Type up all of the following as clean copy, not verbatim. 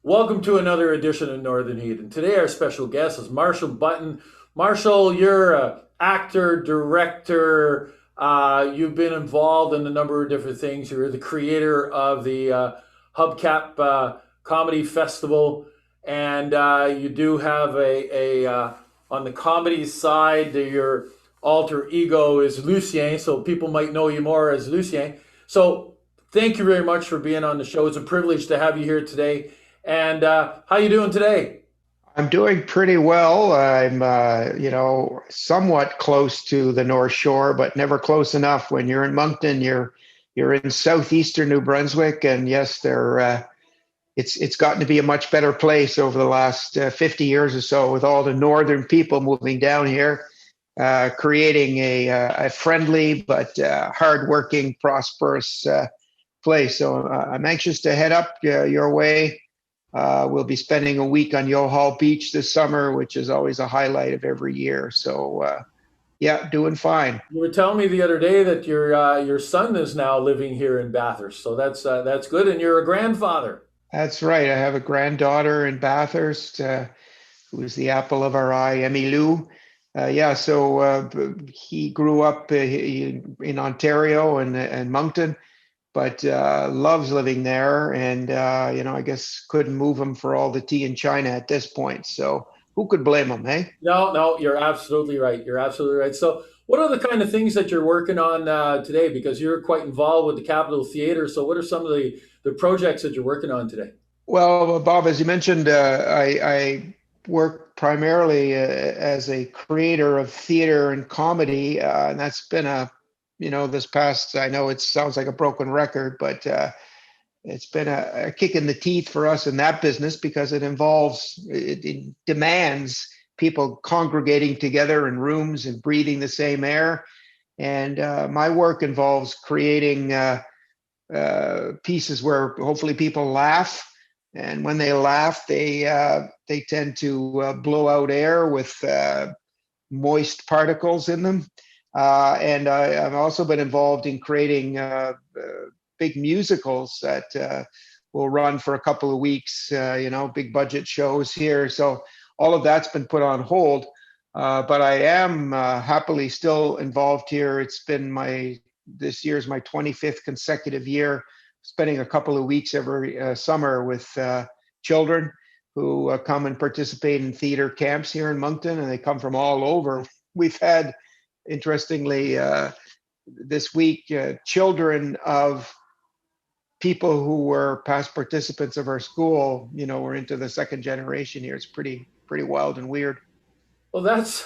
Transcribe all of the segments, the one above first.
Welcome to another edition of Northern Heat. And today our special guest is Marshall Button. Marshall, you're an actor, director. You've been involved in a number of different things. You're the creator of the HubCap Comedy Festival. And you do have on the comedy side, your alter ego is Lucien. So people might know you more as Lucien. So thank you very much for being on the show. It's a privilege to have you here today. And how you doing today? I'm doing pretty well. I'm, somewhat close to the North Shore, but never close enough. When you're in Moncton, you're in southeastern New Brunswick, and yes, it's gotten to be a much better place over the last 50 years or so, with all the northern people moving down here, creating a friendly but hardworking, prosperous place. So I'm anxious to head up your way. We'll be spending a week on Yohal Beach this summer, which is always a highlight of every year. So, yeah, doing fine. You were telling me the other day that your son is now living here in Bathurst, so that's good. And you're a grandfather. That's right. I have a granddaughter in Bathurst, who is the apple of our eye, Emmy Lou. He grew up in Ontario and Moncton, but loves living there, and I guess couldn't move him for all the tea in China at this point. So who could blame him, hey? No, no, you're absolutely right. You're absolutely right. So, what are the kind of things that you're working on today? Because you're quite involved with the Capitol Theatre. So, what are some of the projects that you're working on today? Well, Bob, as you mentioned, I work primarily as a creator of theater and comedy, and that's been this past, I know it sounds like a broken record, but it's been a kick in the teeth for us in that business, because it demands people congregating together in rooms and breathing the same air. And my work involves creating pieces where hopefully people laugh. And when they laugh, they tend to blow out air with moist particles in them. I've also been involved in creating big musicals that will run for a couple of weeks, big budget shows here. So all of that's been put on hold. But I am happily still involved here. This year's my 25th consecutive year, spending a couple of weeks every summer with children who come and participate in theater camps here in Moncton, and they come from all over. We've had, interestingly, this week, children of people who were past participants of our school, we're into the second generation here. It's pretty wild and weird. Well, that's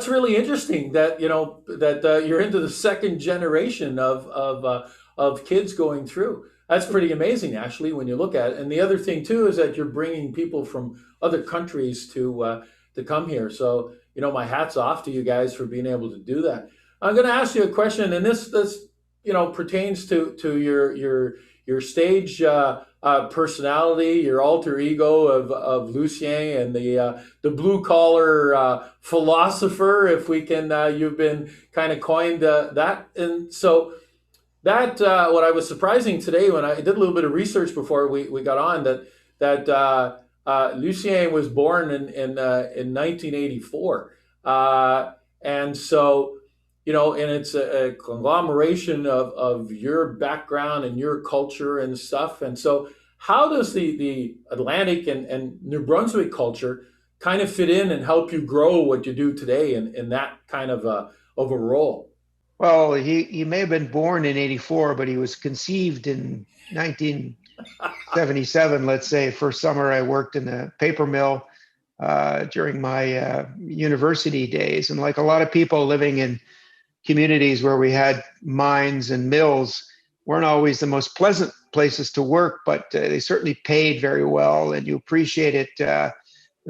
really interesting that you're into the second generation of kids going through. That's pretty amazing, actually, when you look at it. And the other thing too is that you're bringing people from other countries to come here. So my hat's off to you guys for being able to do that. I'm going to ask you a question, and this pertains to your stage personality, your alter ego of Lucien, and the blue collar philosopher, if we can. You've been kind of coined that, and so that what I was surprising today when I did a little bit of research before we got on that Lucien was born in 1984, and so and it's a conglomeration of your background and your culture and stuff. And so, how does the Atlantic and New Brunswick culture kind of fit in and help you grow what you do today in that kind of a role? Well, he may have been born in 84, but he was conceived in 1977, let's say. First summer I worked in a paper mill during my university days. And like a lot of people living in communities where we had mines and mills, weren't always the most pleasant places to work, but they certainly paid very well. And you appreciate it, the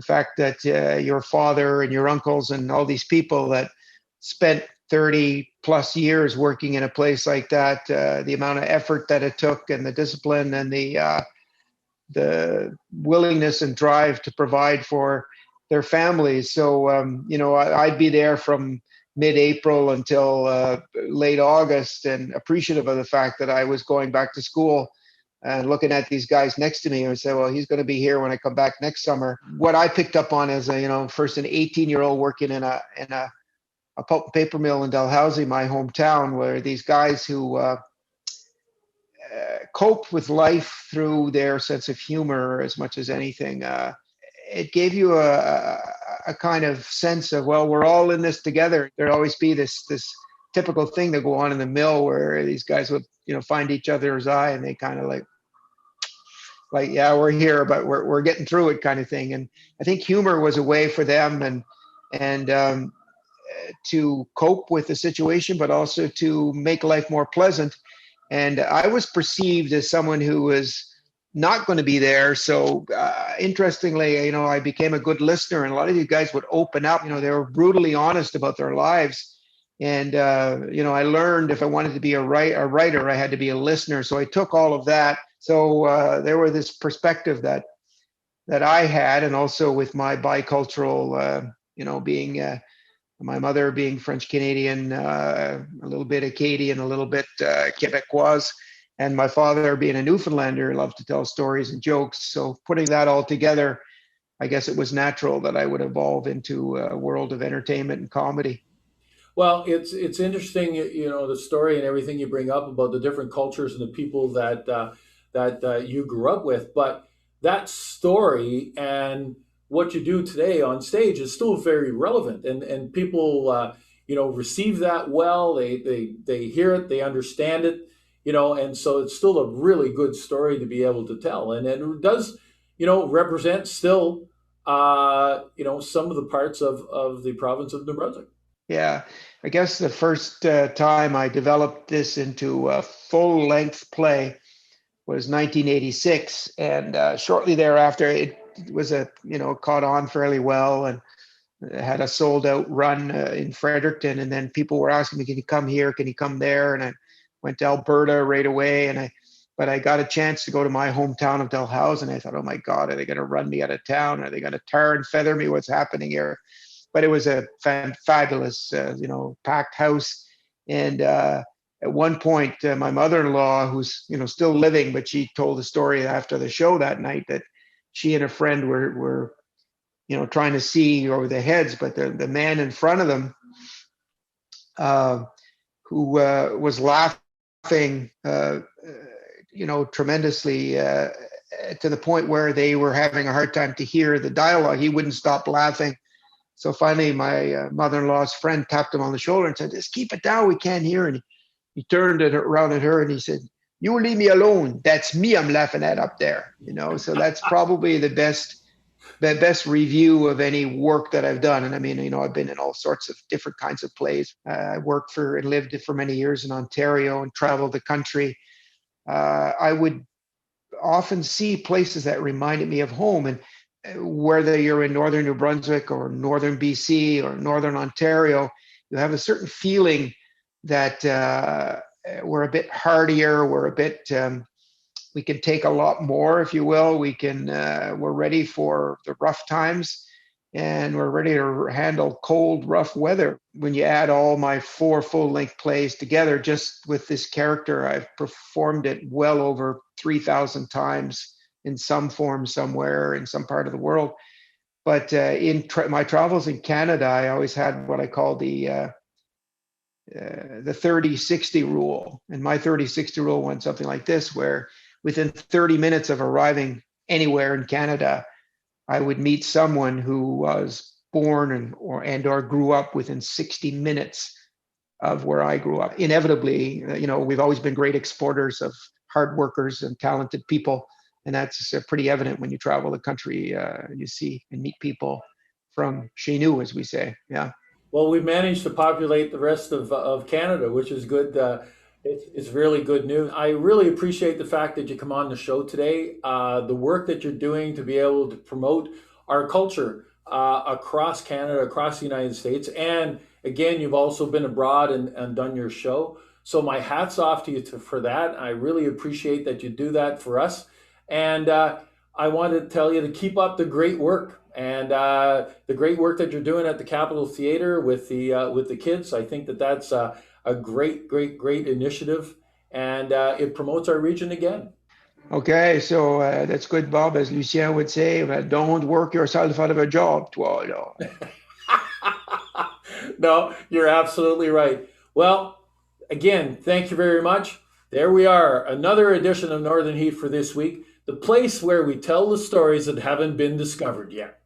fact that your father and your uncles and all these people that spent 30 plus years working in a place like that, the amount of effort that it took and the discipline and the willingness and drive to provide for their families. So, I'd be there from mid-April until late August, and appreciative of the fact that I was going back to school and looking at these guys next to me and say, well, he's going to be here when I come back next summer. What I picked up on as a, first an 18-year-old working in a pulp and paper mill in Dalhousie, my hometown, where these guys who coped with life through their sense of humor as much as anything. It gave you a kind of sense of, well, we're all in this together. There'd always be this typical thing that go on in the mill where these guys would find each other's eye, and they kind of like yeah, we're here, but we're getting through it, kind of thing. And I think humor was a way for them and to cope with the situation, but also to make life more pleasant. And I was perceived as someone who was not going to be there. So interestingly, I became a good listener, and a lot of these guys would open up. They were brutally honest about their lives. And I learned if I wanted to be a writer, I had to be a listener. So I took all of that. So there was this perspective that I had, and also with my bicultural, being my mother being French Canadian, a little bit Acadian, a little bit Quebecois, and my father being a Newfoundlander, loved to tell stories and jokes. So putting that all together, I guess it was natural that I would evolve into a world of entertainment and comedy. Well, it's interesting, the story and everything you bring up about the different cultures and the people that you grew up with. But that story and what you do today on stage is still very relevant, and people receive that well. They hear it, they understand it, and so it's still a really good story to be able to tell, and it does represent still some of the parts of the province of New Brunswick. Yeah, I guess the first time I developed this into a full length play was 1986, and shortly thereafter, it was caught on fairly well, and had a sold out run in Fredericton, and then people were asking me, "Can you come here? Can you come there?" And I went to Alberta right away, but I got a chance to go to my hometown of Dalhousie, and I thought, "Oh my God, are they going to run me out of town? Are they going to tar and feather me? What's happening here?" But it was a fabulous, packed house. And at one point, my mother-in-law, who's still living, but she told the story after the show that night that she and a friend were trying to see over their heads, but the man in front of them, uh, who was laughing, tremendously. To the point where they were having a hard time to hear the dialogue. He wouldn't stop laughing. So finally, my mother-in-law's friend tapped him on the shoulder and said, "Just keep it down. We can't hear." And he turned it around at her and he said, "You leave me alone. That's me I'm laughing at up there." So that's probably the best review of any work that I've done. And I mean, I've been in all sorts of different kinds of plays. I worked for and lived for many years in Ontario and traveled the country. I would often see places that reminded me of home. And whether you're in northern New Brunswick or northern BC or northern Ontario, you have a certain feeling that we're a bit hardier, we're a bit, we can take a lot more, if you will. We're ready for the rough times, and we're ready to handle cold, rough weather. When you add all my 4 full-length plays together, just with this character, I've performed it well over 3,000 times in some form somewhere in some part of the world. But in my travels in Canada, I always had what I call the 30-60 rule. And my 30-60 rule went something like this, where within 30 minutes of arriving anywhere in Canada, I would meet someone who was born or grew up within 60 minutes of where I grew up. Inevitably, we've always been great exporters of hard workers and talented people. And that's pretty evident when you travel the country. You see and meet people from chez nous, as we say. Yeah. Well, we've managed to populate the rest of Canada, which is good. It's really good news. I really appreciate the fact that you come on the show today. The work that you're doing to be able to promote our culture across Canada, across the United States. And again, you've also been abroad and done your show. So my hat's off to you for that. I really appreciate that you do that for us. And I want to tell you to keep up the great work and the great work that you're doing at the Capitol Theatre with the kids. I think that's a great initiative, and it promotes our region again. Okay, so that's good, Bob. As Lucien would say, don't work yourself out of a job, toi, là. No, you're absolutely right. Well, again, thank you very much. There we are, another edition of Northern Heat for this week, the place where we tell the stories that haven't been discovered yet.